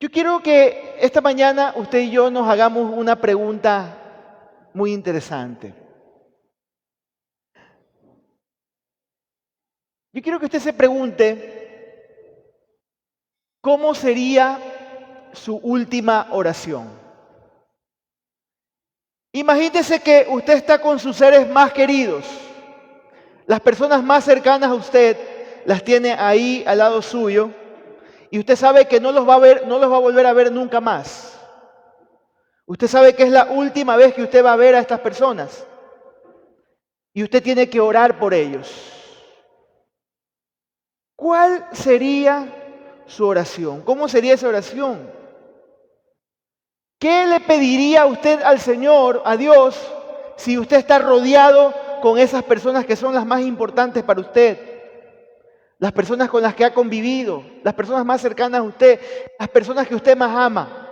Yo quiero que esta mañana usted y yo nos hagamos una pregunta muy interesante. Yo quiero que usted se pregunte cómo sería su última oración. Imagínese que usted está con sus seres más queridos, las personas más cercanas a usted, las tiene ahí al lado suyo y usted sabe que no los va a ver, no los va a volver a ver nunca más. Usted sabe que es la última vez que usted va a ver a estas personas y usted tiene que orar por ellos. ¿Cuál sería su oración? ¿Cómo sería esa oración? ¿Qué le pediría usted al Señor, a Dios, si usted está rodeado con esas personas que son las más importantes para usted? Las personas con las que ha convivido, las personas más cercanas a usted, las personas que usted más ama.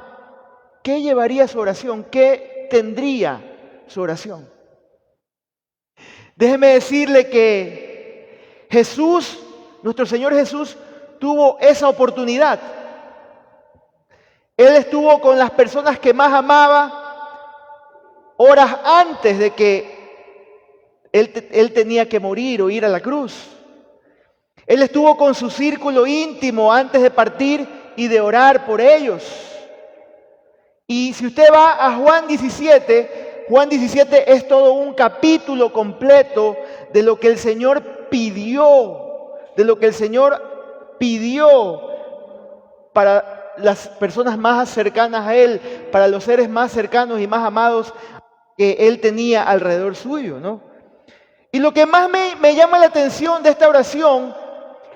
¿Qué llevaría su oración? ¿Qué tendría su oración? Déjeme decirle que Jesús, nuestro Señor Jesús, tuvo esa oportunidad. Él estuvo con las personas que más amaba horas antes de que él tenía que morir o ir a la cruz. Él estuvo con su círculo íntimo antes de partir y de orar por ellos. Y si usted va a Juan 17 es todo un capítulo completo de lo que el Señor pidió, para las personas más cercanas a Él, para los seres más cercanos y más amados que Él tenía alrededor suyo, ¿no? Y lo que más me llama la atención de esta oración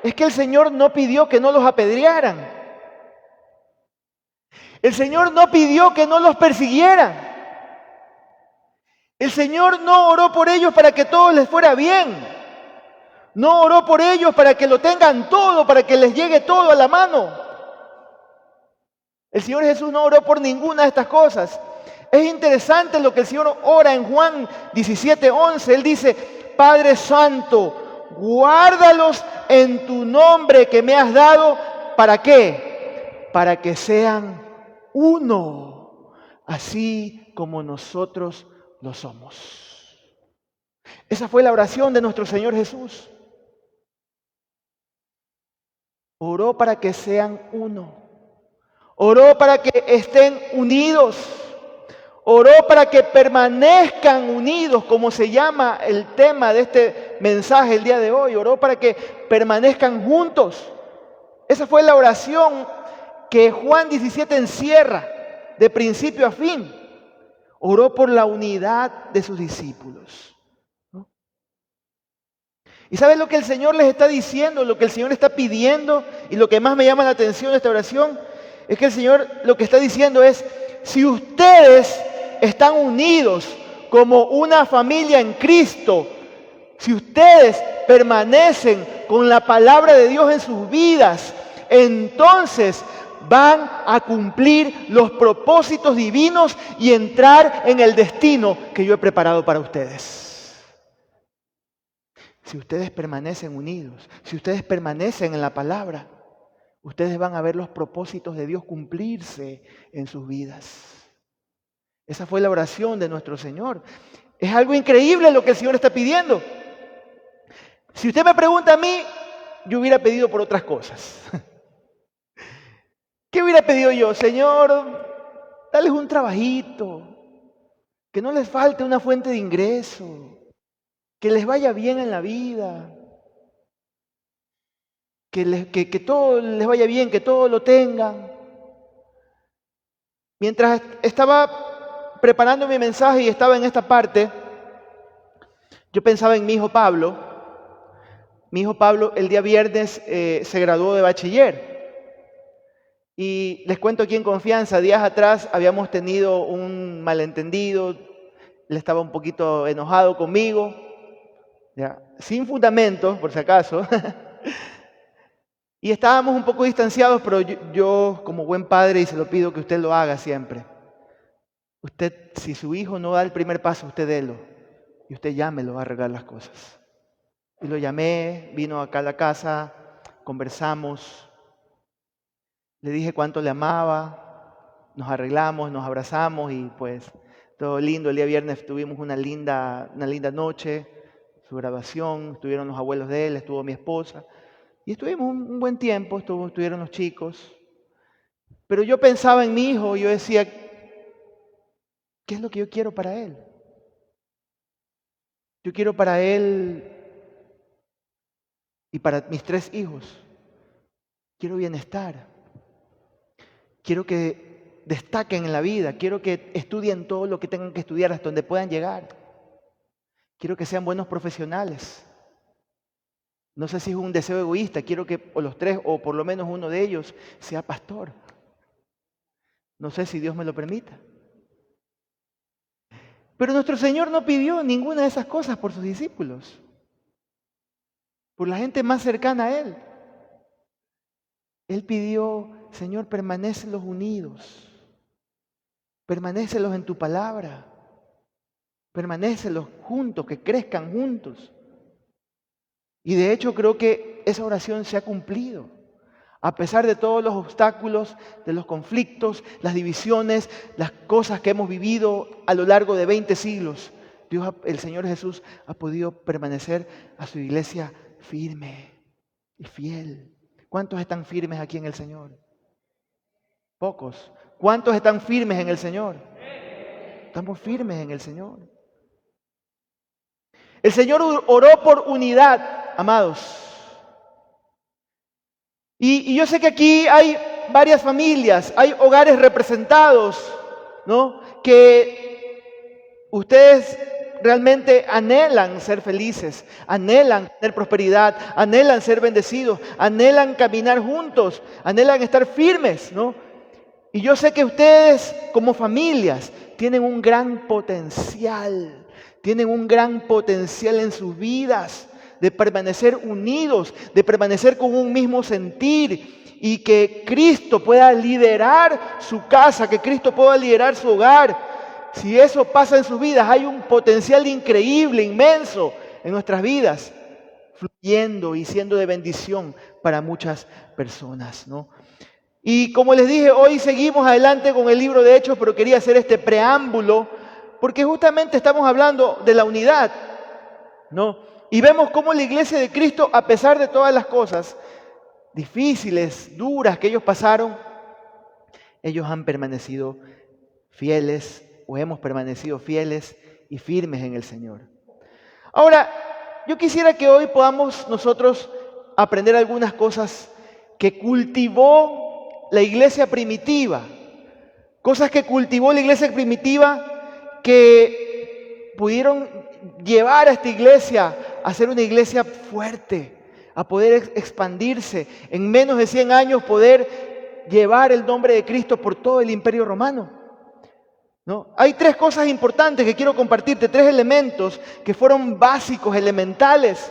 es que el Señor no pidió que no los apedrearan. El Señor no pidió que no los persiguieran. El Señor no oró por ellos para que todo les fuera bien. No oró por ellos para que lo tengan todo, para que les llegue todo a la mano. El Señor Jesús no oró por ninguna de estas cosas. Es interesante lo que el Señor ora en Juan 17:11. Él dice, Padre Santo, guárdalos en tu nombre que me has dado. ¿Para qué? Para que sean uno, así como nosotros lo somos. Esa fue la oración de nuestro Señor Jesús. Oró para que sean uno. Oró para que estén unidos. Oró para que permanezcan unidos, como se llama el tema de este mensaje el día de hoy. Oró para que permanezcan juntos. Esa fue la oración que Juan 17 encierra de principio a fin. Oró por la unidad de sus discípulos, ¿no? ¿Y sabes lo que el Señor les está diciendo? Lo que el Señor está pidiendo y lo que más me llama la atención de esta oración es que el Señor lo que está diciendo es, si ustedes están unidos como una familia en Cristo, si ustedes permanecen con la palabra de Dios en sus vidas, entonces van a cumplir los propósitos divinos y entrar en el destino que yo he preparado para ustedes. Si ustedes permanecen unidos, si ustedes permanecen en la palabra, ustedes van a ver los propósitos de Dios cumplirse en sus vidas. Esa fue la oración de nuestro Señor. Es algo increíble lo que el Señor está pidiendo. Si usted me pregunta a mí, yo hubiera pedido por otras cosas. ¿Qué hubiera pedido yo? Señor, dales un trabajito, que no les falte una fuente de ingreso, que les vaya bien en la vida, que todo les vaya bien, que todo lo tengan. Mientras estaba preparando mi mensaje y estaba en esta parte, yo pensaba en mi hijo Pablo. Mi hijo Pablo el día viernes se graduó de bachiller. Y les cuento aquí en confianza, días atrás habíamos tenido un malentendido, él estaba un poquito enojado conmigo, ya, sin fundamentos, por si acaso. Y estábamos un poco distanciados, pero yo como buen padre, y se lo pido que usted lo haga siempre. Usted, si su hijo no da el primer paso, usted délo. Y usted llámelo a arreglar las cosas. Y lo llamé, vino acá a la casa, conversamos. Le dije cuánto le amaba, nos arreglamos, nos abrazamos y pues todo lindo. El día viernes tuvimos una linda noche, su graduación, estuvieron los abuelos de él, estuvo mi esposa y estuvimos un buen tiempo, estuvieron los chicos. Pero yo pensaba en mi hijo y yo decía, ¿qué es lo que yo quiero para él? Yo quiero para él y para mis 3 hijos, quiero bienestar, quiero que destaquen en la vida, quiero que estudien todo lo que tengan que estudiar hasta donde puedan llegar, quiero que sean buenos profesionales. No sé si es un deseo egoísta, quiero que o los 3 o por lo menos uno de ellos sea pastor. No sé si Dios me lo permita. Pero nuestro Señor no pidió ninguna de esas cosas por sus discípulos, por la gente más cercana a Él. Él pidió, Señor, permanécelos unidos, permanécelos en tu palabra, permanécelos juntos, que crezcan juntos. Y de hecho creo que esa oración se ha cumplido. A pesar de todos los obstáculos, de los conflictos, las divisiones, las cosas que hemos vivido a lo largo de 20 siglos, el Señor Jesús ha podido permanecer a su iglesia firme y fiel. ¿Cuántos están firmes aquí en el Señor? Pocos. ¿Cuántos están firmes en el Señor? Estamos firmes en el Señor. El Señor oró por unidad, amados. Y yo sé que aquí hay varias familias, hay hogares representados, ¿no? Que ustedes realmente anhelan ser felices, anhelan tener prosperidad, anhelan ser bendecidos, anhelan caminar juntos, anhelan estar firmes, ¿no? Y yo sé que ustedes como familias tienen un gran potencial, en sus vidas de permanecer unidos, de permanecer con un mismo sentir y que Cristo pueda liderar su casa, que Cristo pueda liderar su hogar. Si eso pasa en sus vidas, hay un potencial increíble, inmenso en nuestras vidas, fluyendo y siendo de bendición para muchas personas, ¿no? Y como les dije, hoy seguimos adelante con el libro de Hechos, pero quería hacer este preámbulo porque justamente estamos hablando de la unidad, ¿no? Y vemos cómo la iglesia de Cristo, a pesar de todas las cosas difíciles, duras que ellos pasaron, ellos han permanecido fieles o hemos permanecido fieles y firmes en el Señor. Ahora, yo quisiera que hoy podamos nosotros aprender algunas cosas que cultivó la iglesia primitiva, que pudieron llevar a esta iglesia a ser una iglesia fuerte, a poder expandirse, en menos de 100 años poder llevar el nombre de Cristo por todo el Imperio Romano, ¿no? Hay 3 cosas importantes que quiero compartirte, 3 elementos que fueron básicos, elementales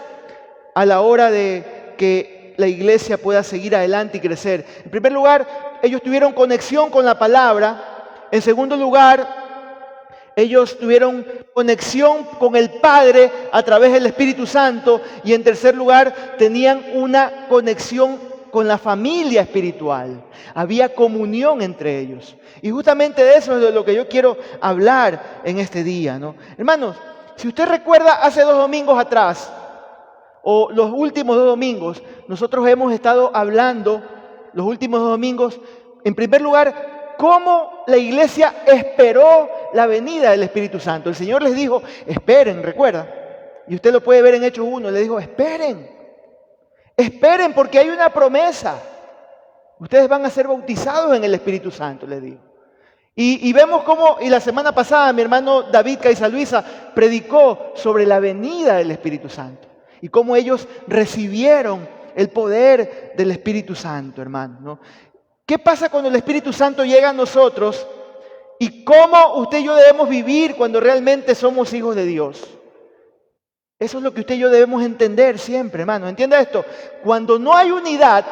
a la hora de que la iglesia pueda seguir adelante y crecer. En primer lugar, ellos tuvieron conexión con la palabra. En segundo lugar, ellos tuvieron conexión con el Padre a través del Espíritu Santo. Y en tercer lugar, tenían una conexión con la familia espiritual. Había comunión entre ellos. Y justamente de eso es de lo que yo quiero hablar en este día, ¿no? Hermanos, si usted recuerda hace 2 domingos atrás, o los últimos 2 domingos, nosotros hemos estado hablando, los últimos 2 domingos, en primer lugar, cómo la iglesia esperó la venida del Espíritu Santo. El Señor les dijo, esperen, recuerda. Y usted lo puede ver en Hechos 1, le dijo, esperen porque hay una promesa. Ustedes van a ser bautizados en el Espíritu Santo, les dijo. Y vemos cómo, y la semana pasada mi hermano David Caiza Luisa predicó sobre la venida del Espíritu Santo. Y cómo ellos recibieron el poder del Espíritu Santo, hermano, ¿no? ¿Qué pasa cuando el Espíritu Santo llega a nosotros? ¿Y cómo usted y yo debemos vivir cuando realmente somos hijos de Dios? Eso es lo que usted y yo debemos entender siempre, hermano. ¿Entienda esto? Cuando no hay unidad,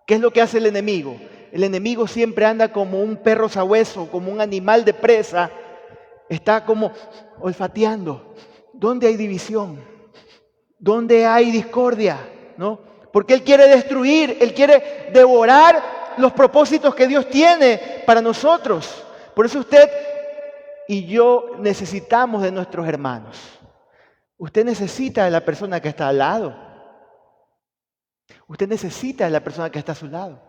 ¿qué es lo que hace el enemigo? El enemigo siempre anda como un perro sabueso, como un animal de presa. Está como olfateando. ¿Dónde hay división? ¿Dónde hay discordia? ¿No? Porque Él quiere destruir, Él quiere devorar los propósitos que Dios tiene para nosotros. Por eso usted y yo necesitamos de nuestros hermanos. Usted necesita de la persona que está al lado. Usted necesita de la persona que está a su lado.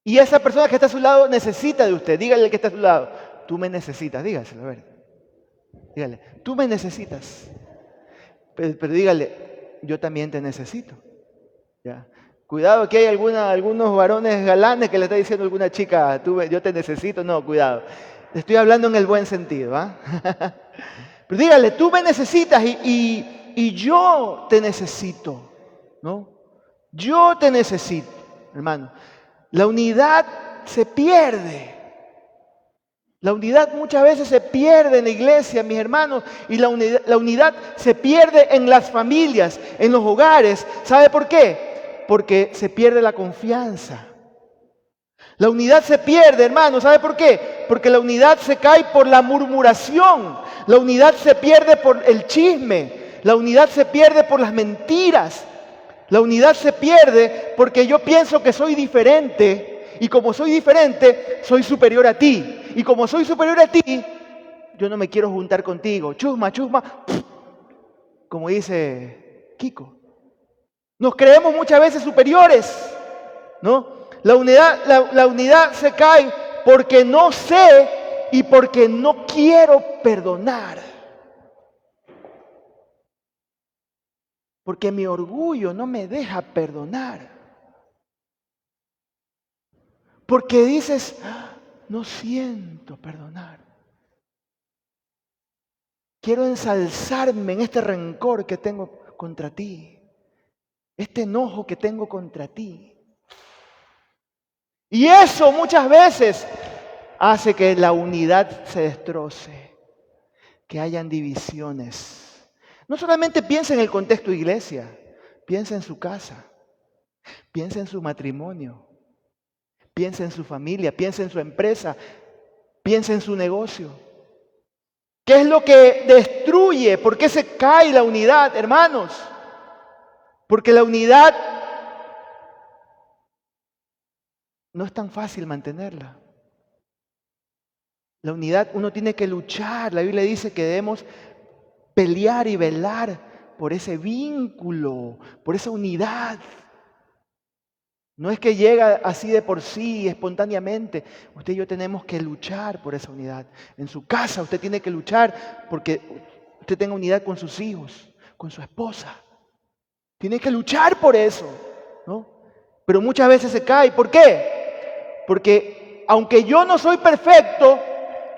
Y esa persona que está a su lado necesita de usted. Dígale al que está a su lado, tú me necesitas. Dígaselo, a ver. Dígale, tú me necesitas. Pero dígale, yo también te necesito. ¿Ya? Cuidado que hay algunos varones galanes que le está diciendo a alguna chica, yo te necesito. No, cuidado. Te estoy hablando en el buen sentido. Pero dígale, tú me necesitas y yo te necesito. ¿No? Yo te necesito, hermano. La unidad se pierde. La unidad muchas veces se pierde en la iglesia, mis hermanos, y la unidad se pierde en las familias, en los hogares. ¿Sabe por qué? Porque se pierde la confianza. La unidad se pierde, hermano. ¿Sabe por qué? Porque la unidad se cae por la murmuración. La unidad se pierde por el chisme. La unidad se pierde por las mentiras. La unidad se pierde porque yo pienso que soy diferente y como soy diferente, soy superior a ti. Y como soy superior a ti, yo no me quiero juntar contigo. Chusma, chusma, como dice Kiko. Nos creemos muchas veces superiores, ¿no? La unidad se cae porque no sé y porque no quiero perdonar. Porque mi orgullo no me deja perdonar. Porque dices, no siento perdonar. Quiero ensalzarme en este rencor que tengo contra ti. Este enojo que tengo contra ti. Y eso muchas veces hace que la unidad se destroce. Que hayan divisiones. No solamente piensa en el contexto de iglesia, piensa en su casa, piensa en su matrimonio, piensa en su familia, piensa en su empresa, piensa en su negocio. ¿Qué es lo que destruye? ¿Por qué se cae la unidad, hermanos? Porque la unidad no es tan fácil mantenerla. La unidad uno tiene que luchar. La Biblia dice que debemos pelear y velar por ese vínculo, por esa unidad. No es que llega así de por sí, espontáneamente. Usted y yo tenemos que luchar por esa unidad. En su casa usted tiene que luchar porque usted tenga unidad con sus hijos, con su esposa. Tiene que luchar por eso, ¿no? Pero muchas veces se cae. ¿Por qué? Porque aunque yo no soy perfecto,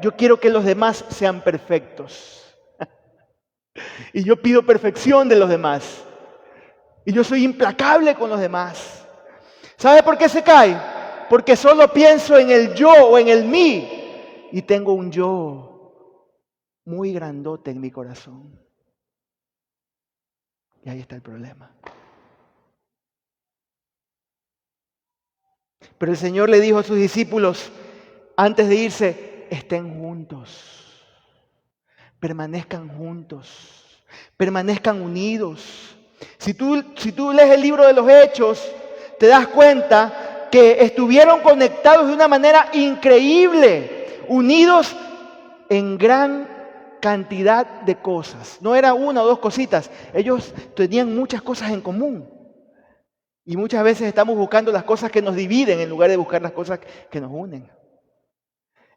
yo quiero que los demás sean perfectos. Y yo pido perfección de los demás. Y yo soy implacable con los demás. ¿Sabe por qué se cae? Porque solo pienso en el yo o en el mí. Y tengo un yo muy grandote en mi corazón. Y ahí está el problema. Pero el Señor le dijo a sus discípulos, antes de irse, estén juntos. Permanezcan juntos, permanezcan unidos. Si tú lees el libro de los Hechos, te das cuenta que estuvieron conectados de una manera increíble, unidos en gran cantidad de cosas. No era una o dos cositas, ellos tenían muchas cosas en común. Y muchas veces estamos buscando las cosas que nos dividen en lugar de buscar las cosas que nos unen.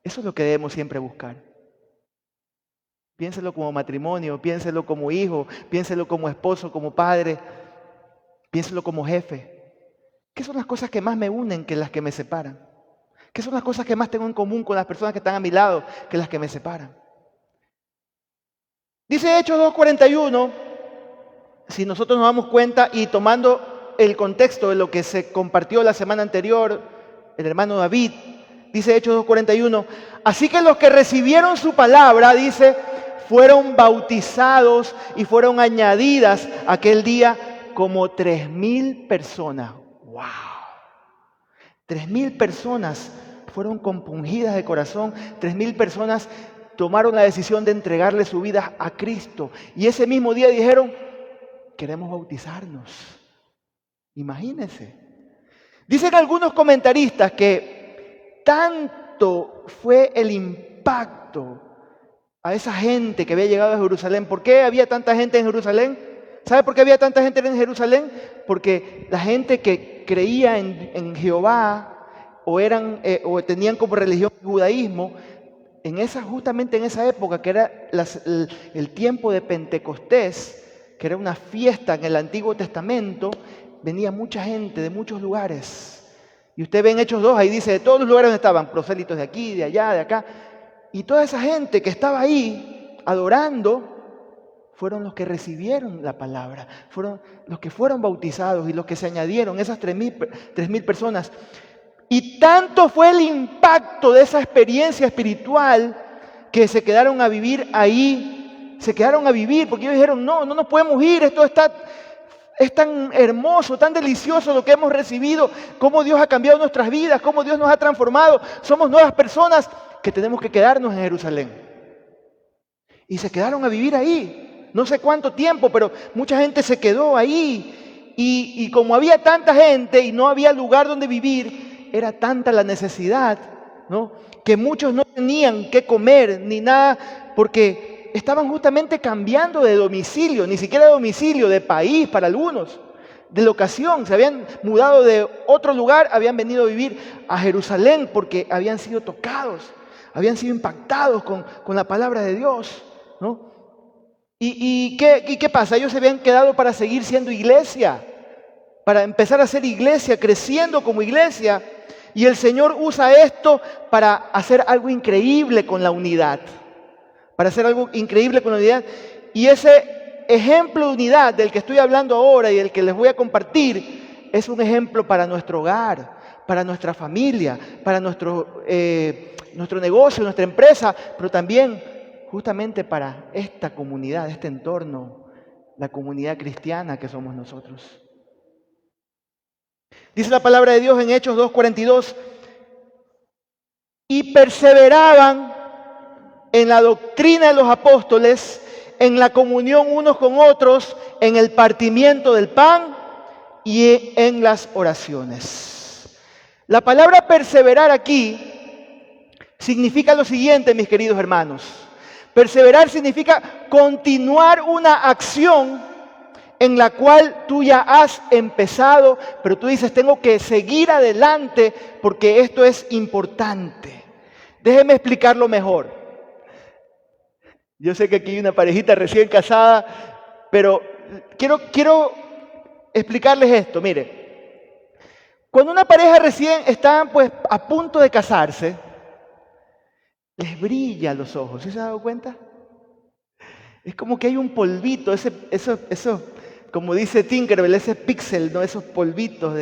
Eso es lo que debemos siempre buscar. Piénselo como matrimonio, piénselo como hijo, piénselo como esposo, como padre, piénselo como jefe. ¿Qué son las cosas que más me unen que las que me separan? ¿Qué son las cosas que más tengo en común con las personas que están a mi lado que las que me separan? Dice Hechos 2:41, si nosotros nos damos cuenta y tomando el contexto de lo que se compartió la semana anterior, el hermano David, dice Hechos 2:41, así que los que recibieron su palabra, dice, fueron bautizados y fueron añadidas aquel día como 3,000 personas. ¡Wow! 3,000 personas fueron compungidas de corazón, 3,000 personas tomaron la decisión de entregarle su vida a Cristo. Y ese mismo día dijeron, queremos bautizarnos. Imagínense. Dicen algunos comentaristas que tanto fue el impacto a esa gente que había llegado a Jerusalén. ¿Por qué había tanta gente en Jerusalén? ¿Sabe por qué había tanta gente en Jerusalén? Porque la gente que creía en Jehová o tenían como religión el judaísmo, justamente en esa época, que era el tiempo de Pentecostés, que era una fiesta en el Antiguo Testamento, venía mucha gente de muchos lugares. Y usted ve en Hechos 2, ahí dice, de todos los lugares donde estaban, prosélitos de aquí, de allá, de acá. Y toda esa gente que estaba ahí adorando, fueron los que recibieron la palabra, fueron los que fueron bautizados y los que se añadieron, esas 3,000 personas. Y tanto fue el impacto de esa experiencia espiritual que se quedaron a vivir ahí, porque ellos dijeron, no nos podemos ir, esto es tan hermoso, tan delicioso lo que hemos recibido, cómo Dios ha cambiado nuestras vidas, cómo Dios nos ha transformado, somos nuevas personas que tenemos que quedarnos en Jerusalén. Y se quedaron a vivir ahí, no sé cuánto tiempo, pero mucha gente se quedó ahí. Y como había tanta gente y no había lugar donde vivir, era tanta la necesidad, ¿no?, que muchos no tenían qué comer ni nada, porque estaban justamente cambiando de domicilio, ni siquiera de domicilio, de país para algunos, de locación. Se habían mudado de otro lugar, habían venido a vivir a Jerusalén porque habían sido tocados, habían sido impactados con la palabra de Dios, ¿no? ¿Y qué pasa? Ellos se habían quedado para seguir siendo iglesia, para empezar a ser iglesia, creciendo como iglesia. Y el Señor usa esto para hacer algo increíble con la unidad. Y ese ejemplo de unidad del que estoy hablando ahora y del que les voy a compartir es un ejemplo para nuestro hogar, para nuestra familia, para nuestro negocio, nuestra empresa, pero también justamente para esta comunidad, este entorno, la comunidad cristiana que somos nosotros. Dice la palabra de Dios en Hechos 2:42, y perseveraban en la doctrina de los apóstoles, en la comunión unos con otros, en el partimiento del pan y en las oraciones. La palabra perseverar aquí significa lo siguiente, mis queridos hermanos. Perseverar significa continuar una acción en la cual tú ya has empezado, pero tú dices, tengo que seguir adelante porque esto es importante. Déjeme explicarlo mejor. Yo sé que aquí hay una parejita recién casada, pero quiero explicarles esto. Mire, cuando una pareja recién está pues a punto de casarse, les brilla los ojos. ¿Sí se ha dado cuenta? Es como que hay un polvito, eso, como dice Tinkerbell, ese píxel, ¿no?, esos polvitos,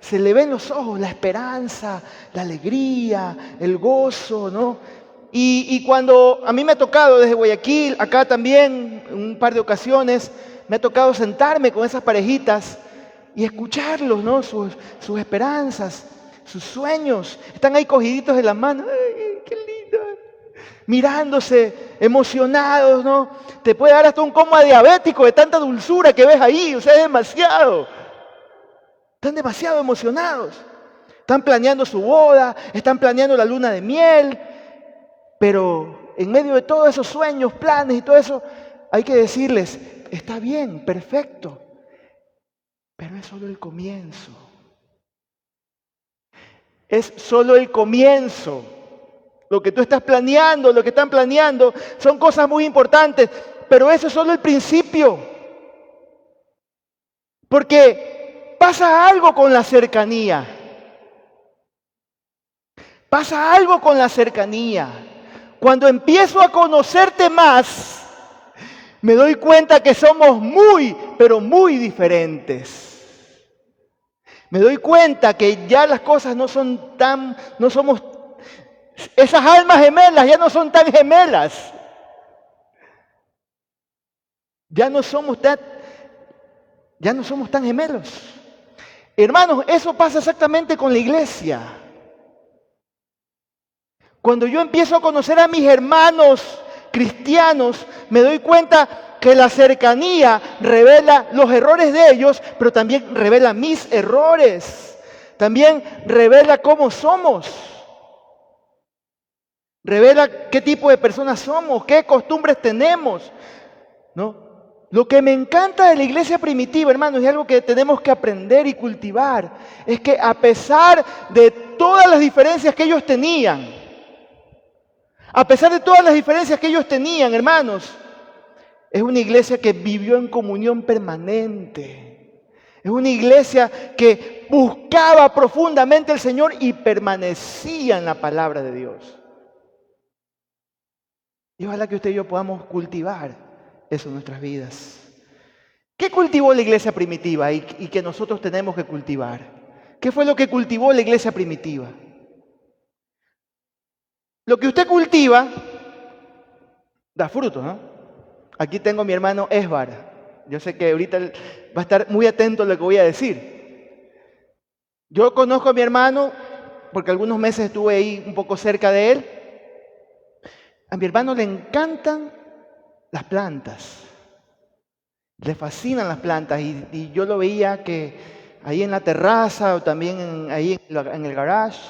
se le ven los ojos, la esperanza, la alegría, el gozo, ¿no? Y cuando a mí me ha tocado desde Guayaquil, acá también, un par de ocasiones, me ha tocado sentarme con esas parejitas y escucharlos, ¿no?, sus esperanzas, sus sueños. Están ahí cogiditos de las manos. ¡Ay, qué lindo! Mirándose, emocionados, ¿no? Te puede dar hasta un coma diabético de tanta dulzura que ves ahí. O sea, es demasiado. Están demasiado emocionados. Están planeando su boda, están planeando la luna de miel. Pero en medio de todos esos sueños, planes y todo eso, hay que decirles, está bien, perfecto. Pero es solo el comienzo. Es solo el comienzo. Lo que tú estás planeando, lo que están planeando, son cosas muy importantes, pero eso es solo el principio. Porque pasa algo con la cercanía. Pasa algo con la cercanía. Cuando empiezo a conocerte más, me doy cuenta que somos muy, pero muy diferentes. Me doy cuenta que ya las cosas no somos, esas almas gemelas ya no son tan gemelas. Ya no somos tan gemelos. Hermanos, eso pasa exactamente con la iglesia. Cuando yo empiezo a conocer a mis hermanos cristianos, me doy cuenta que la cercanía revela los errores de ellos, pero también revela mis errores. También revela cómo somos. Revela qué tipo de personas somos, qué costumbres tenemos, ¿no? Lo que me encanta de la iglesia primitiva, hermanos, y algo que tenemos que aprender y cultivar, es que a pesar de todas las diferencias que ellos tenían, hermanos, es una iglesia que vivió en comunión permanente. Es una iglesia que buscaba profundamente al Señor y permanecía en la palabra de Dios. Y ojalá que usted y yo podamos cultivar eso en nuestras vidas. ¿Qué cultivó la iglesia primitiva y que nosotros tenemos que cultivar? ¿Qué fue lo que cultivó la iglesia primitiva? Lo que usted cultiva da fruto, ¿no? Aquí tengo a mi hermano Esbar. Yo sé que ahorita él va a estar muy atento a lo que voy a decir. Yo conozco a mi hermano porque algunos meses estuve ahí un poco cerca de él. A mi hermano le encantan las plantas. Le fascinan las plantas y yo lo veía que ahí en la terraza o también ahí en el garage,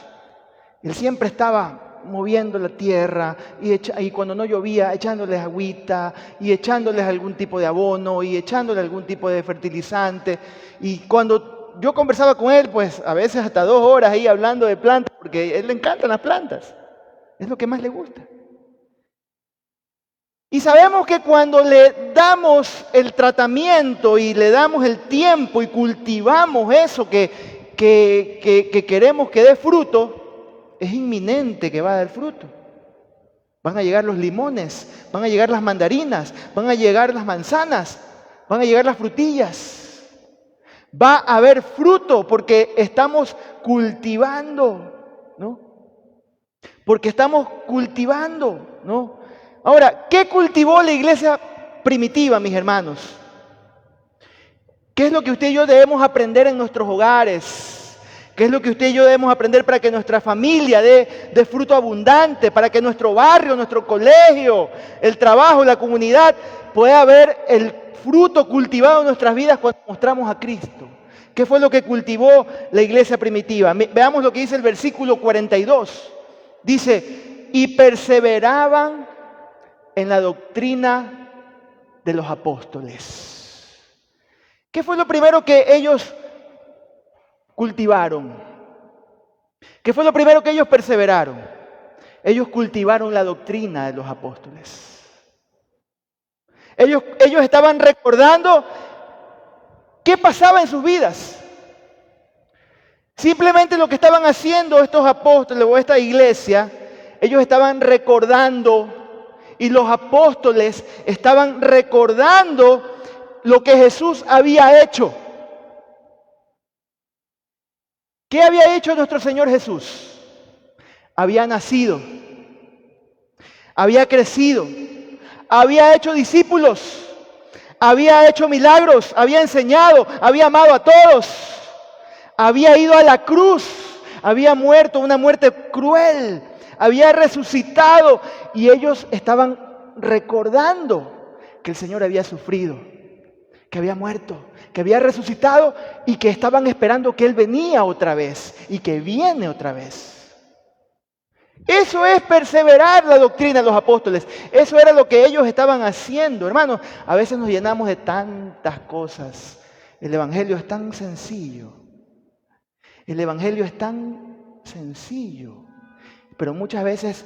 él siempre estaba moviendo la tierra y cuando no llovía echándoles agüita y echándoles algún tipo de abono y echándole algún tipo de fertilizante. Y cuando yo conversaba con él, pues a veces hasta 2 horas ahí hablando de plantas, porque a él le encantan las plantas, es lo que más le gusta. Y sabemos que cuando le damos el tratamiento y le damos el tiempo y cultivamos eso que queremos que dé fruto, es inminente que va a dar fruto. Van a llegar los limones, van a llegar las mandarinas, van a llegar las manzanas, van a llegar las frutillas. Va a haber fruto porque estamos cultivando, ¿no? Porque estamos cultivando, ¿no? Ahora, ¿qué cultivó la iglesia primitiva, mis hermanos? ¿Qué es lo que usted y yo debemos aprender en nuestros hogares? ¿Qué es lo que usted y yo debemos aprender para que nuestra familia dé fruto abundante? Para que nuestro barrio, nuestro colegio, el trabajo, la comunidad pueda ver el fruto cultivado en nuestras vidas cuando mostramos a Cristo. ¿Qué fue lo que cultivó la iglesia primitiva? Veamos lo que dice el versículo 42. Dice, y perseveraban en la doctrina de los apóstoles. ¿Qué fue lo primero que ellos cultivaron? ¿Qué fue lo primero que ellos perseveraron? Ellos cultivaron la doctrina de los apóstoles. Ellos estaban recordando qué pasaba en sus vidas. Simplemente lo que estaban haciendo estos apóstoles o esta iglesia, ellos estaban recordando. Y los apóstoles estaban recordando lo que Jesús había hecho. ¿Qué había hecho nuestro Señor Jesús? Había nacido, había crecido, había hecho discípulos, había hecho milagros, había enseñado, había amado a todos, había ido a la cruz, había muerto una muerte cruel, había resucitado y ellos estaban recordando que el Señor había sufrido, que había muerto, que había resucitado y que estaban esperando que Él venía otra vez y que viene otra vez. Eso es perseverar la doctrina de los apóstoles. Eso era lo que ellos estaban haciendo. Hermanos, a veces nos llenamos de tantas cosas. El Evangelio es tan sencillo. El Evangelio es tan sencillo. Pero muchas veces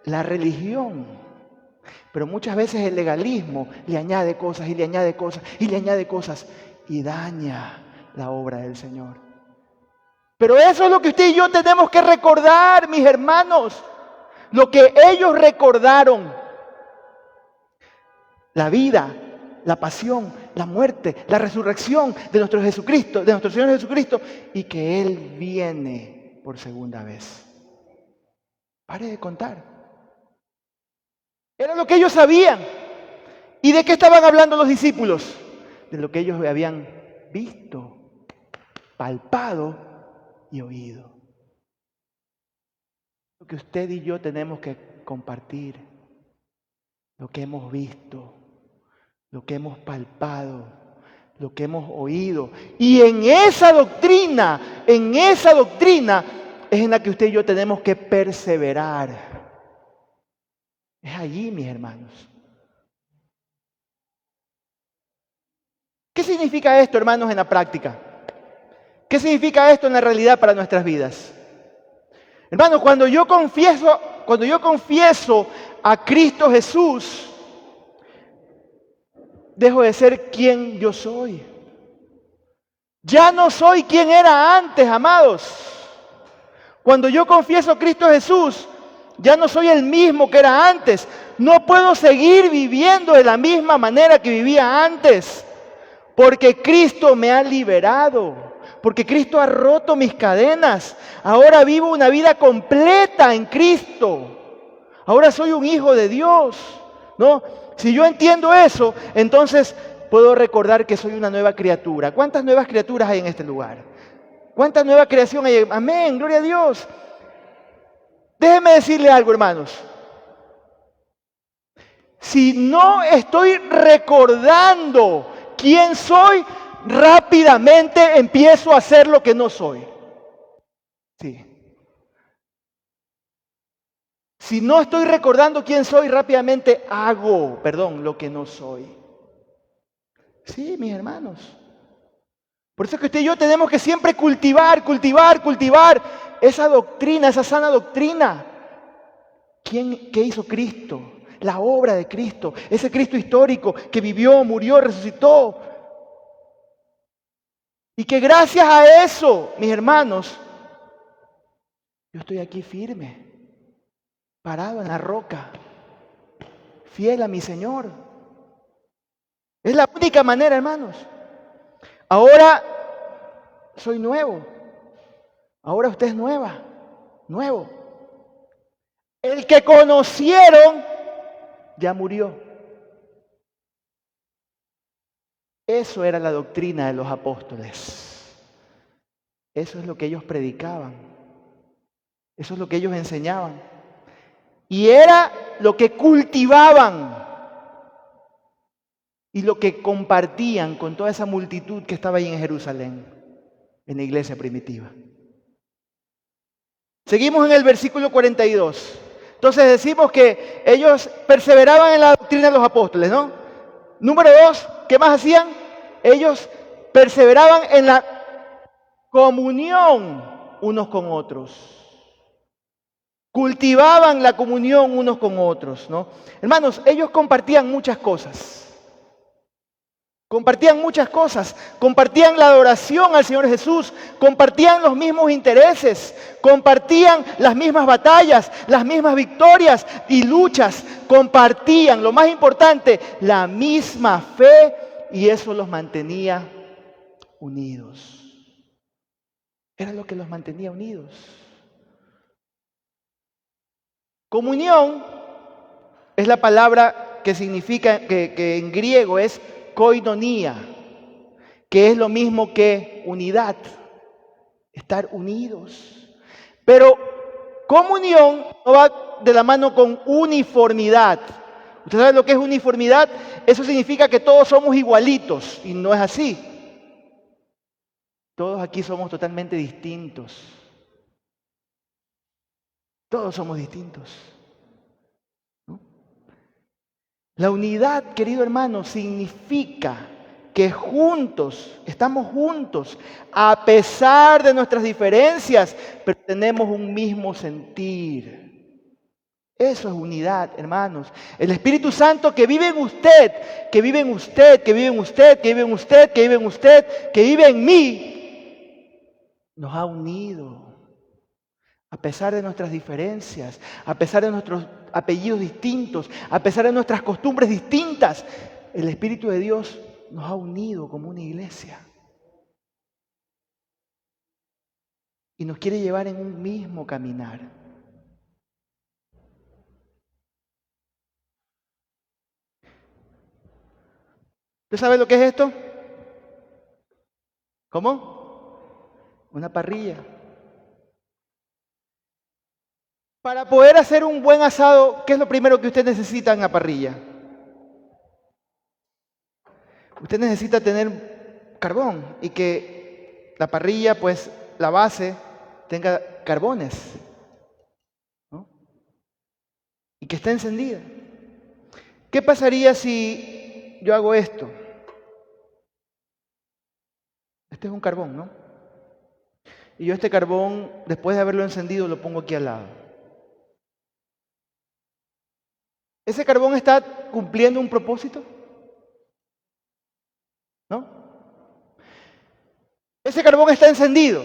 la religión, pero muchas veces el legalismo le añade cosas y le añade cosas y le añade cosas y daña la obra del Señor. Pero eso es lo que usted y yo tenemos que recordar, mis hermanos. Lo que ellos recordaron. La vida, la pasión, la muerte, la resurrección de nuestro Jesucristo, de nuestro Señor Jesucristo, y que Él viene por segunda vez. Pare de contar. Era lo que ellos sabían. ¿Y de qué estaban hablando los discípulos? De lo que ellos habían visto, palpado y oído. Lo que usted y yo tenemos que compartir. lo que hemos visto, lo que hemos palpado, lo que hemos oído. Y en esa doctrina es en la que usted y yo tenemos que perseverar. Es allí, mis hermanos. ¿Qué significa esto, hermanos, en la práctica? ¿Qué significa esto en la realidad para nuestras vidas? Hermanos, cuando yo confieso a Cristo Jesús, dejo de ser quien yo soy. Ya no soy quien era antes, amados. Cuando yo confieso a Cristo Jesús, ya no soy el mismo que era antes. No puedo seguir viviendo de la misma manera que vivía antes, porque Cristo me ha liberado. Porque Cristo ha roto mis cadenas. Ahora vivo una vida completa en Cristo. Ahora soy un hijo de Dios, ¿no? Si yo entiendo eso, entonces puedo recordar que soy una nueva criatura. ¿Cuántas nuevas criaturas hay en este lugar? ¿Cuánta nueva creación hay? Amén, gloria a Dios. Déjenme decirle algo, hermanos. Si no estoy recordando quién soy, rápidamente empiezo a hacer lo que no soy. Sí. Si no estoy recordando quién soy, rápidamente hago, lo que no soy. Sí, mis hermanos. Por eso es que usted y yo tenemos que siempre cultivar esa doctrina, esa sana doctrina. ¿Qué hizo Cristo? La obra de Cristo, ese Cristo histórico que vivió, murió, resucitó. Y que gracias a eso, mis hermanos, yo estoy aquí firme, parado en la roca, fiel a mi Señor. Es la única manera, hermanos. Ahora soy nuevo. Ahora usted es nuevo. El que conocieron ya murió. Eso era la doctrina de los apóstoles. Eso es lo que ellos predicaban. Eso es lo que ellos enseñaban. Y era lo que cultivaban y lo que compartían con toda esa multitud que estaba ahí en Jerusalén, en la iglesia primitiva. Seguimos en el versículo 42. Entonces decimos que ellos perseveraban en la doctrina de los apóstoles, ¿no? Número 2, ¿qué más hacían? Ellos perseveraban en la comunión unos con otros. Cultivaban la comunión unos con otros, ¿no? Hermanos, ellos compartían muchas cosas. Compartían la adoración al Señor Jesús, compartían los mismos intereses, compartían las mismas batallas, las mismas victorias y luchas, compartían, lo más importante, la misma fe, y eso los mantenía unidos. Era lo que los mantenía unidos. Comunión es la palabra que significa, que en griego es koinonía, que es lo mismo que unidad, estar unidos. Pero comunión no va de la mano con uniformidad. ¿Usted sabe lo que es uniformidad? Eso significa que todos somos igualitos, y no es así. Todos aquí somos totalmente distintos. Todos somos distintos. La unidad, querido hermano, significa que estamos juntos, a pesar de nuestras diferencias, pero tenemos un mismo sentir. Eso es unidad, hermanos. El Espíritu Santo que vive en usted, que vive en usted, que vive en usted, que vive en usted, que vive en usted, que vive en mí, nos ha unido. A pesar de nuestras diferencias, a pesar de nuestros apellidos distintos, a pesar de nuestras costumbres distintas, el Espíritu de Dios nos ha unido como una iglesia. Y nos quiere llevar en un mismo caminar. ¿Usted sabe lo que es esto? ¿Cómo? Una parrilla. Para poder hacer un buen asado, ¿qué es lo primero que usted necesita en la parrilla? usted necesita tener carbón y que la parrilla, pues la base, tenga carbones, ¿no? Y que esté encendida. ¿Qué pasaría si yo hago esto? Este es un carbón, ¿no? Y yo este carbón, después de haberlo encendido, lo pongo aquí al lado. ¿Ese carbón está cumpliendo un propósito? ¿No? Ese carbón está encendido.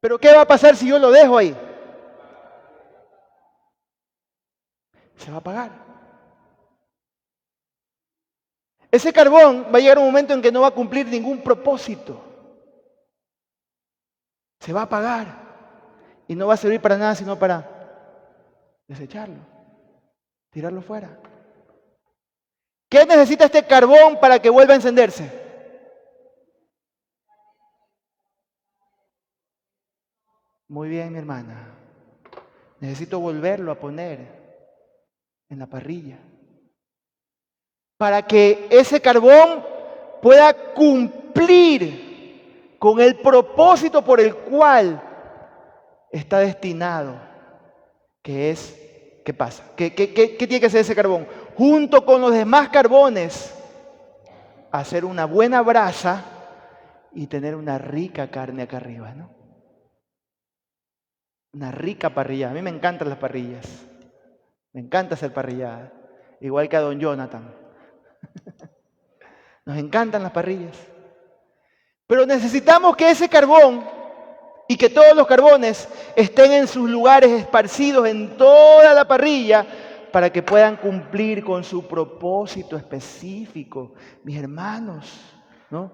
Pero ¿qué va a pasar si yo lo dejo ahí? Se va a apagar. Ese carbón va a llegar un momento en que no va a cumplir ningún propósito. Se va a apagar. Y no va a servir para nada sino para desecharlo, tirarlo fuera. ¿Qué necesita este carbón para que vuelva a encenderse? Muy bien, mi hermana. Necesito volverlo a poner en la parrilla para que ese carbón pueda cumplir con el propósito por el cual está destinado, que es, ¿qué pasa? ¿Qué tiene que hacer ese carbón? Junto con los demás carbones, hacer una buena brasa y tener una rica carne acá arriba, ¿no? Una rica parrilla. A mí me encantan las parrillas. Me encanta hacer parrillada. Igual que a don Jonathan. Nos encantan las parrillas. Pero necesitamos que ese carbón y que todos los carbones estén en sus lugares esparcidos en toda la parrilla para que puedan cumplir con su propósito específico. Mis hermanos, ¿no?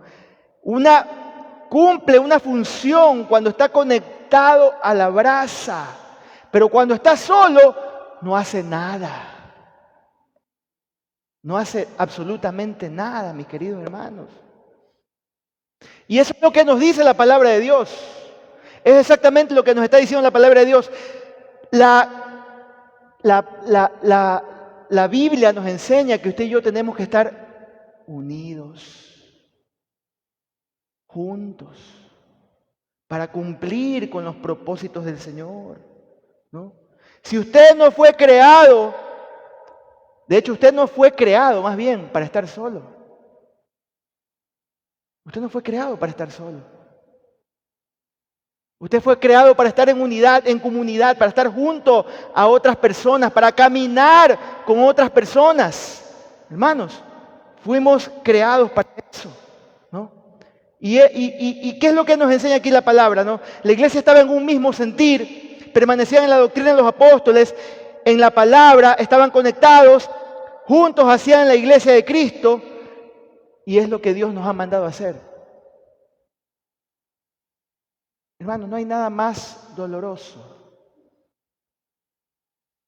Cumple una función cuando está conectado a la brasa, pero cuando está solo no hace nada. No hace absolutamente nada, mis queridos hermanos. Y eso es lo que nos dice la palabra de Dios. Es exactamente lo que nos está diciendo la palabra de Dios. La Biblia nos enseña que usted y yo tenemos que estar unidos, juntos, para cumplir con los propósitos del Señor, ¿no? Si usted no fue creado, de hecho usted no fue creado más bien para estar solo. Usted no fue creado para estar solo. Usted fue creado para estar en unidad, en comunidad, para estar junto a otras personas, para caminar con otras personas. Hermanos, fuimos creados para eso, ¿no? ¿Y qué es lo que nos enseña aquí la palabra, ¿no? La iglesia estaba en un mismo sentir, permanecían en la doctrina de los apóstoles, en la palabra, estaban conectados, juntos hacían la iglesia de Cristo, y es lo que Dios nos ha mandado a hacer. Hermano, no hay nada más doloroso,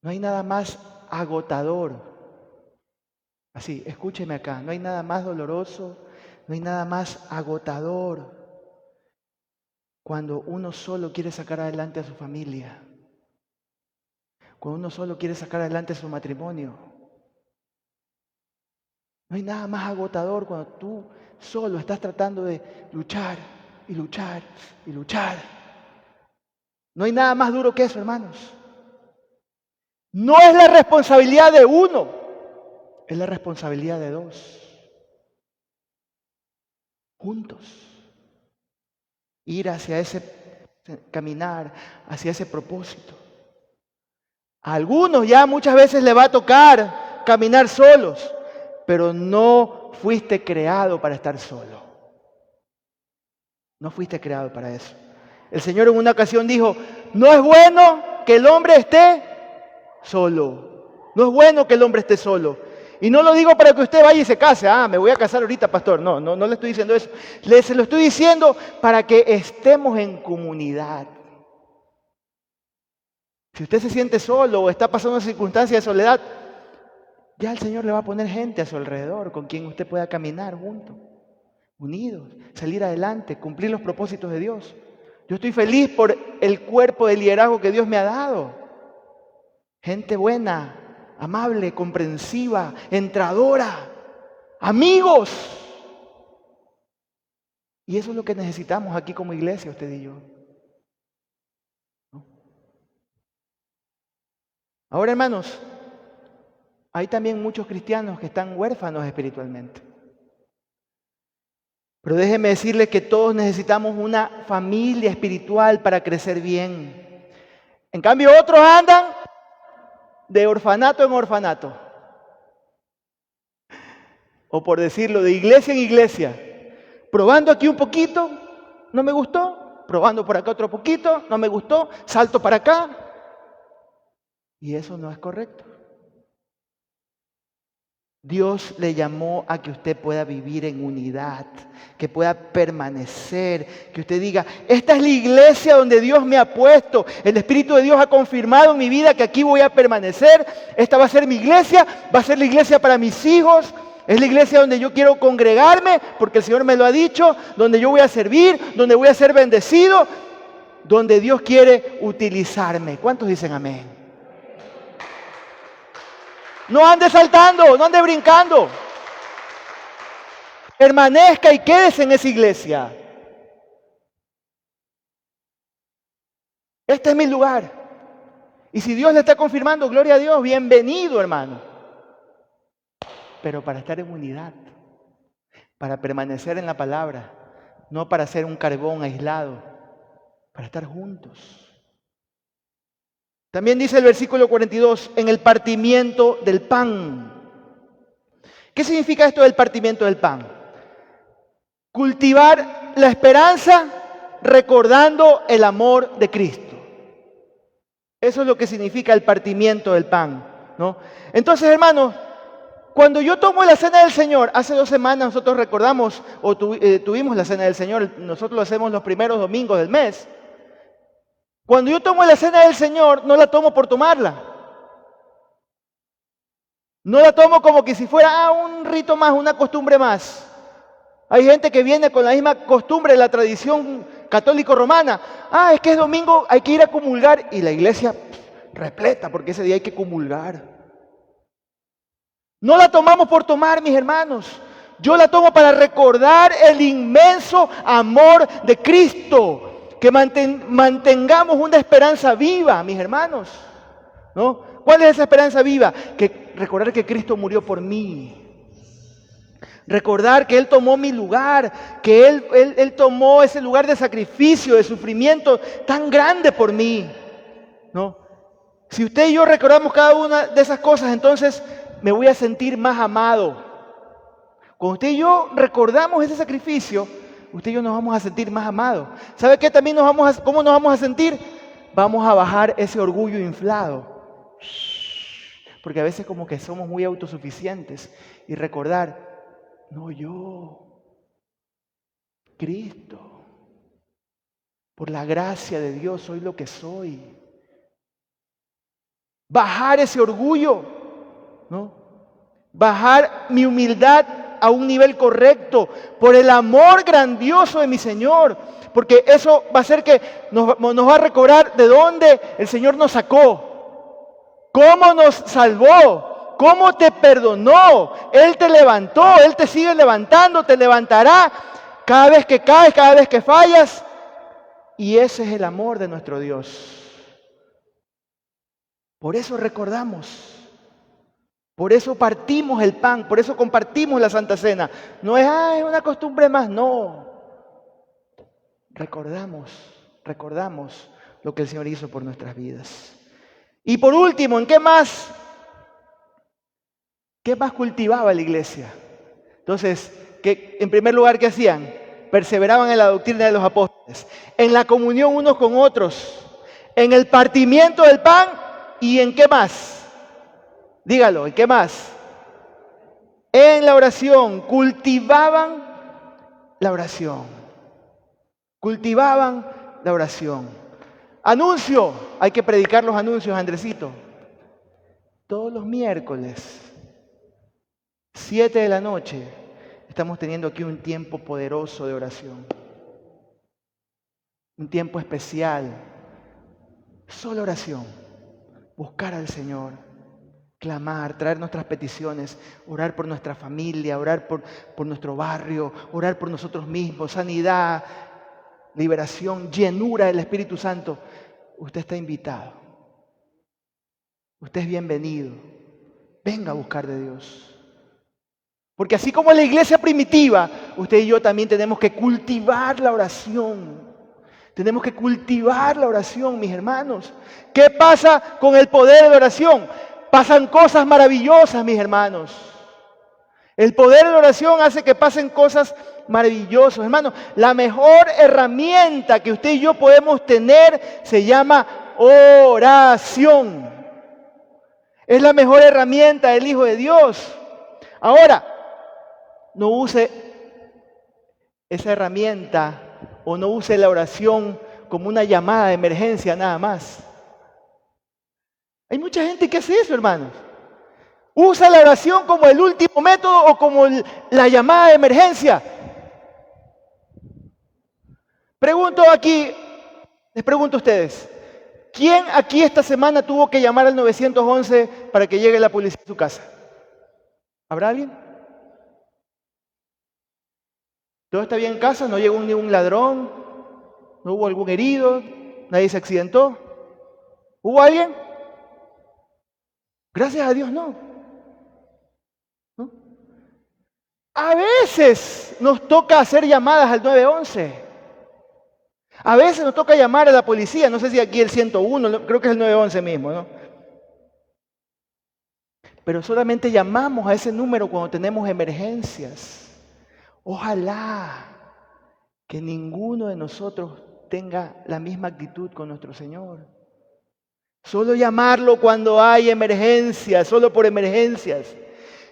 no hay nada más agotador. Así, escúcheme acá, no hay nada más doloroso, no hay nada más agotador cuando uno solo quiere sacar adelante a su familia, cuando uno solo quiere sacar adelante su matrimonio. No hay nada más agotador cuando tú solo estás tratando de luchar y luchar y luchar. No hay nada más duro que eso, hermanos. No es la responsabilidad de uno, es la responsabilidad de dos. Juntos. Ir hacia caminar hacia ese propósito. A algunos ya muchas veces le va a tocar caminar solos, pero no fuiste creado para estar solo. No fuiste creado para eso. El Señor en una ocasión dijo, no es bueno que el hombre esté solo. No es bueno que el hombre esté solo. Y no lo digo para que usted vaya y se case. Me voy a casar ahorita, pastor. No le estoy diciendo eso. Se lo estoy diciendo para que estemos en comunidad. Si usted se siente solo o está pasando una circunstancia de soledad, ya el Señor le va a poner gente a su alrededor con quien usted pueda caminar juntos, unidos, salir adelante, cumplir los propósitos de Dios. Yo estoy feliz por el cuerpo de liderazgo que Dios me ha dado. Gente buena, amable, comprensiva, entradora, amigos. Y eso es lo que necesitamos aquí como iglesia, usted y yo. Ahora, hermanos, hay también muchos cristianos que están huérfanos espiritualmente. Pero déjeme decirle que todos necesitamos una familia espiritual para crecer bien. En cambio, otros andan de orfanato en orfanato. O por decirlo, de iglesia en iglesia. Probando aquí un poquito, no me gustó. Probando por acá otro poquito, no me gustó. Salto para acá. Y eso no es correcto. Dios le llamó a que usted pueda vivir en unidad, que pueda permanecer, que usted diga, esta es la iglesia donde Dios me ha puesto, el Espíritu de Dios ha confirmado en mi vida que aquí voy a permanecer, esta va a ser mi iglesia, va a ser la iglesia para mis hijos, es la iglesia donde yo quiero congregarme, porque el Señor me lo ha dicho, donde yo voy a servir, donde voy a ser bendecido, donde Dios quiere utilizarme. ¿Cuántos dicen amén? No ande saltando, no ande brincando. Permanezca y quédese en esa iglesia. Este es mi lugar. Y si Dios le está confirmando, gloria a Dios, bienvenido, hermano. Pero para estar en unidad, para permanecer en la palabra, no para ser un carbón aislado, para estar juntos. También dice el versículo 42, en el partimiento del pan. ¿Qué significa esto del partimiento del pan? Cultivar la esperanza recordando el amor de Cristo. Eso es lo que significa el partimiento del pan, ¿no? Entonces, hermanos, cuando yo tomo la cena del Señor, hace 2 semanas nosotros recordamos, tuvimos la cena del Señor, nosotros lo hacemos los primeros domingos del mes. Cuando yo tomo la cena del Señor, no la tomo por tomarla. No la tomo como que si fuera un rito más, una costumbre más. Hay gente que viene con la misma costumbre de la tradición católico-romana. Es que es domingo, hay que ir a comulgar. Y la iglesia repleta, porque ese día hay que comulgar. No la tomamos por tomar, mis hermanos. Yo la tomo para recordar el inmenso amor de Cristo. Que mantengamos una esperanza viva, mis hermanos, ¿no? ¿Cuál es esa esperanza viva? Que recordar que Cristo murió por mí. Recordar que Él tomó mi lugar, que Él tomó ese lugar de sacrificio, de sufrimiento tan grande por mí, ¿no? Si usted y yo recordamos cada una de esas cosas, entonces me voy a sentir más amado. Cuando usted y yo recordamos ese sacrificio, usted y yo nos vamos a sentir más amados. ¿Sabe qué también cómo nos vamos a sentir? Vamos a bajar ese orgullo inflado. Porque a veces como que somos muy autosuficientes. Y recordar, no yo, Cristo. Por la gracia de Dios soy lo que soy. Bajar ese orgullo, ¿no? Bajar mi humildad a un nivel correcto, por el amor grandioso de mi Señor, porque eso va a hacer que nos va a recordar de dónde el Señor nos sacó, cómo nos salvó, cómo te perdonó, Él te levantó, Él te sigue levantando, te levantará cada vez que caes, cada vez que fallas, y ese es el amor de nuestro Dios. Por eso recordamos. Por eso partimos el pan, por eso compartimos la Santa Cena. No es una costumbre más, no. Recordamos lo que el Señor hizo por nuestras vidas. Y por último, ¿en qué más cultivaba la iglesia? Entonces, en primer lugar, ¿qué hacían? Perseveraban en la doctrina de los apóstoles, en la comunión unos con otros, en el partimiento del pan y ¿en qué más? Dígalo, ¿y qué más? En la oración, cultivaban la oración. Cultivaban la oración. Anuncio, hay que predicar los anuncios, Andresito. Todos los miércoles, 7 de la noche, estamos teniendo aquí un tiempo poderoso de oración. Un tiempo especial. Solo oración. Buscar al Señor. clamar, traer nuestras peticiones, orar por nuestra familia, orar por nuestro barrio, orar por nosotros mismos, sanidad, liberación, llenura del Espíritu Santo. Usted está invitado. Usted es bienvenido. Venga a buscar de Dios. Porque así como la iglesia primitiva, usted y yo también tenemos que cultivar la oración. Tenemos que cultivar la oración, mis hermanos. ¿Qué pasa con el poder de la oración? Pasan cosas maravillosas, mis hermanos. El poder de la oración hace que pasen cosas maravillosas. Hermanos, la mejor herramienta que usted y yo podemos tener se llama oración. Es la mejor herramienta del Hijo de Dios. Ahora, no use esa herramienta o no use la oración como una llamada de emergencia nada más. Hay mucha gente que hace eso, hermanos. Usa la oración como el último método o como la llamada de emergencia. Les pregunto a ustedes, ¿quién aquí esta semana tuvo que llamar al 911 para que llegue la policía a su casa? ¿Habrá alguien? ¿Todo está bien en casa? ¿No llegó ningún ladrón? ¿No hubo algún herido? ¿Nadie se accidentó? ¿Hubo alguien? Gracias a Dios no. ¿No? A veces nos toca hacer llamadas al 911. A veces nos toca llamar a la policía. No sé si aquí el 101, creo que es el 911 mismo, ¿no? Pero solamente llamamos a ese número cuando tenemos emergencias. Ojalá que ninguno de nosotros tenga la misma actitud con nuestro Señor. Solo llamarlo cuando hay emergencias, solo por emergencias.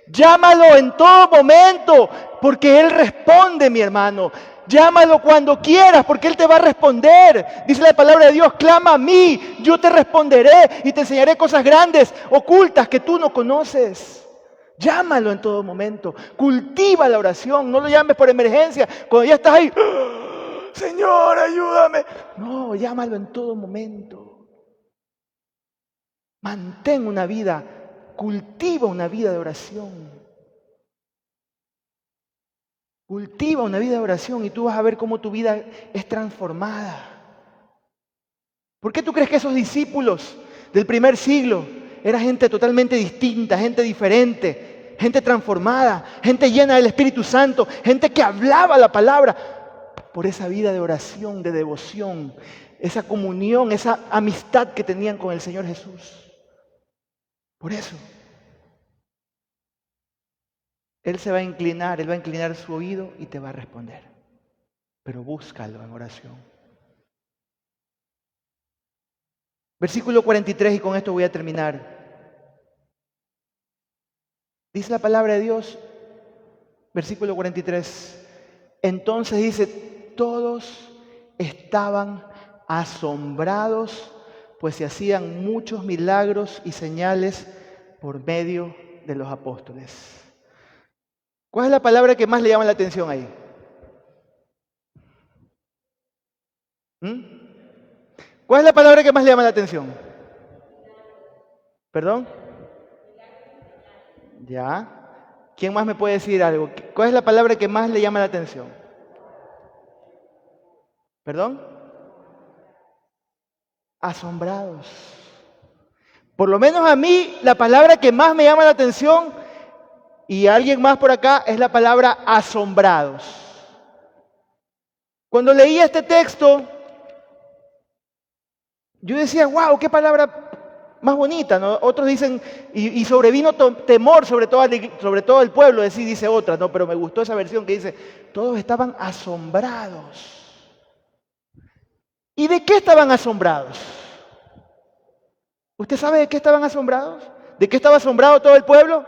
Llámalo en todo momento, porque Él responde, mi hermano. Llámalo cuando quieras, porque Él te va a responder. Dice la palabra de Dios, clama a mí, yo te responderé y te enseñaré cosas grandes, ocultas que tú no conoces. Llámalo en todo momento. Cultiva la oración, no lo llames por emergencia. Cuando ya estás ahí, Señor, ayúdame. No, llámalo en todo momento. Mantén una vida, cultiva una vida de oración. Cultiva una vida de oración y tú vas a ver cómo tu vida es transformada. ¿Por qué tú crees que esos discípulos del primer siglo era gente totalmente distinta, gente diferente, gente transformada, gente llena del Espíritu Santo, gente que hablaba la palabra? Por esa vida de oración, de devoción, esa comunión, esa amistad que tenían con el Señor Jesús. Por eso, Él se va a inclinar, Él va a inclinar su oído y te va a responder. Pero búscalo en oración. Versículo 43, y con esto voy a terminar. Dice la palabra de Dios, versículo 43. Entonces dice, todos estaban asombrados, pues se hacían muchos milagros y señales por medio de los apóstoles. ¿Cuál es la palabra que más le llama la atención ahí? ¿Cuál es la palabra que más le llama la atención? ¿Perdón? Ya. ¿Quién más me puede decir algo? ¿Cuál es la palabra que más le llama la atención? ¿Perdón? Asombrados. Por lo menos a mí, la palabra que más me llama la atención, y a alguien más por acá, es la palabra asombrados. Cuando leía este texto, yo decía, wow, qué palabra más bonita, ¿no? Otros dicen, y sobrevino temor sobre todo el pueblo, dice otra, ¿no? Pero me gustó esa versión que dice, todos estaban asombrados. ¿Y de qué estaban asombrados? ¿Usted sabe de qué estaban asombrados? ¿De qué estaba asombrado todo el pueblo?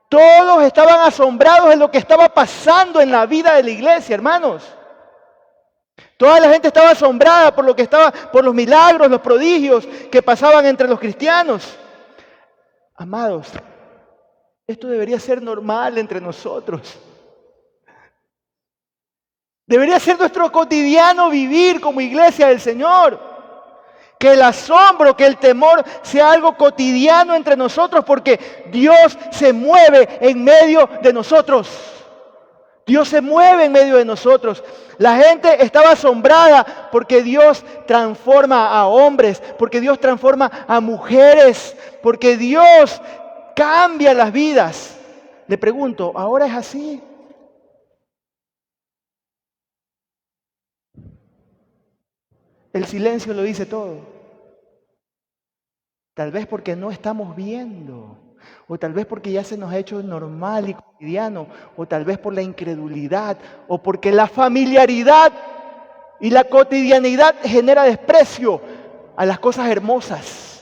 Todos estaban asombrados de lo que estaba pasando en la vida de la iglesia, hermanos. Toda la gente estaba asombrada por los milagros, los prodigios que pasaban entre los cristianos. Amados, esto debería ser normal entre nosotros. Debería ser nuestro cotidiano vivir como iglesia del Señor. que el asombro, que el temor sea algo cotidiano entre nosotros, porque Dios se mueve en medio de nosotros. Dios se mueve en medio de nosotros. La gente estaba asombrada porque Dios transforma a hombres, porque Dios transforma a mujeres, porque Dios cambia las vidas. Le pregunto, ¿ahora es así? El silencio lo dice todo. Tal vez porque no estamos viendo, o tal vez porque ya se nos ha hecho normal y cotidiano, o tal vez por la incredulidad, o porque la familiaridad y la cotidianidad genera desprecio a las cosas hermosas.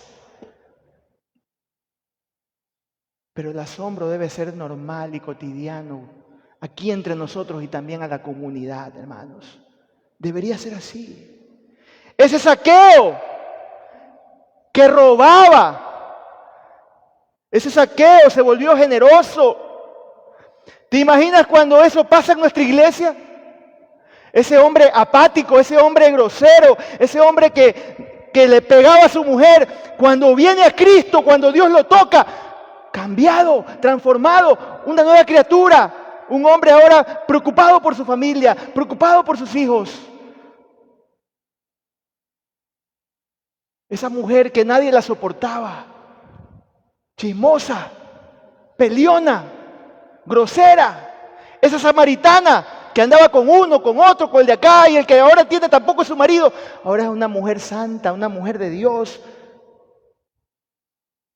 Pero el asombro debe ser normal y cotidiano aquí entre nosotros y también a la comunidad, hermanos. Debería ser así. Ese Zaqueo que robaba, ese Zaqueo se volvió generoso. ¿Te imaginas cuando eso pasa en nuestra iglesia? Ese hombre apático, ese hombre grosero, ese hombre que le pegaba a su mujer, cuando viene a Cristo, cuando Dios lo toca, cambiado, transformado, una nueva criatura, un hombre ahora preocupado por su familia, preocupado por sus hijos. Esa mujer que nadie la soportaba, chismosa, peleona, grosera. Esa samaritana que andaba con uno, con otro, con el de acá, y el que ahora tiene tampoco es su marido. Ahora es una mujer santa, una mujer de Dios.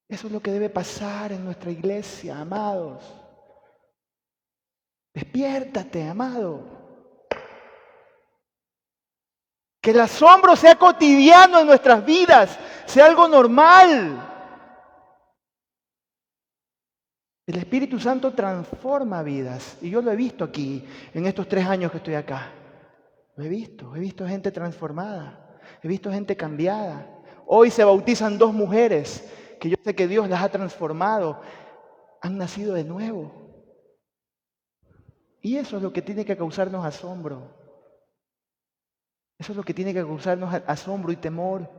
Eso es lo que debe pasar en nuestra iglesia, amados. Despiértate, amado. Que el asombro sea cotidiano en nuestras vidas, sea algo normal. El Espíritu Santo transforma vidas. Y yo lo he visto aquí, en estos 3 años que estoy acá. Lo he visto gente transformada, he visto gente cambiada. Hoy se bautizan 2 mujeres que yo sé que Dios las ha transformado. Han nacido de nuevo. Y eso es lo que tiene que causarnos asombro. Eso es lo que tiene que causarnos asombro y temor.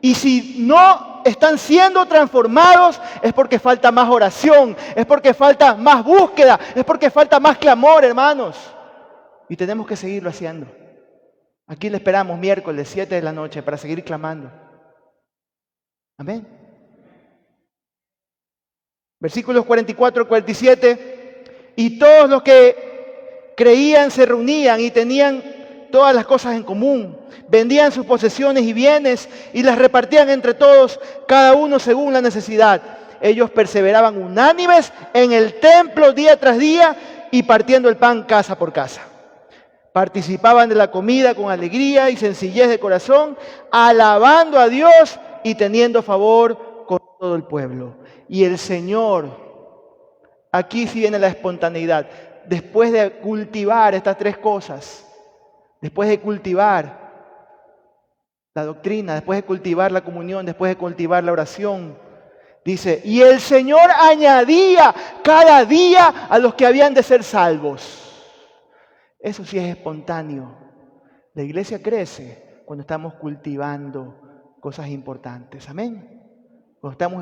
Y si no están siendo transformados, es porque falta más oración, es porque falta más búsqueda, es porque falta más clamor, hermanos. Y tenemos que seguirlo haciendo. Aquí le esperamos miércoles 7 de la noche para seguir clamando. Amén. Versículos 44 y 47. Y todos los que creían se reunían y tenían todas las cosas en común. Vendían sus posesiones y bienes y las repartían entre todos, cada uno según la necesidad. Ellos perseveraban unánimes en el templo día tras día y partiendo el pan casa por casa. Participaban de la comida con alegría y sencillez de corazón, alabando a Dios y teniendo favor con todo el pueblo. Y el Señor, aquí sí viene la espontaneidad, después de cultivar estas 3 cosas, después de cultivar la doctrina, después de cultivar la comunión, después de cultivar la oración, dice, y el Señor añadía cada día a los que habían de ser salvos. Eso sí es espontáneo. La iglesia crece cuando estamos cultivando cosas importantes. Amén. Cuando estamos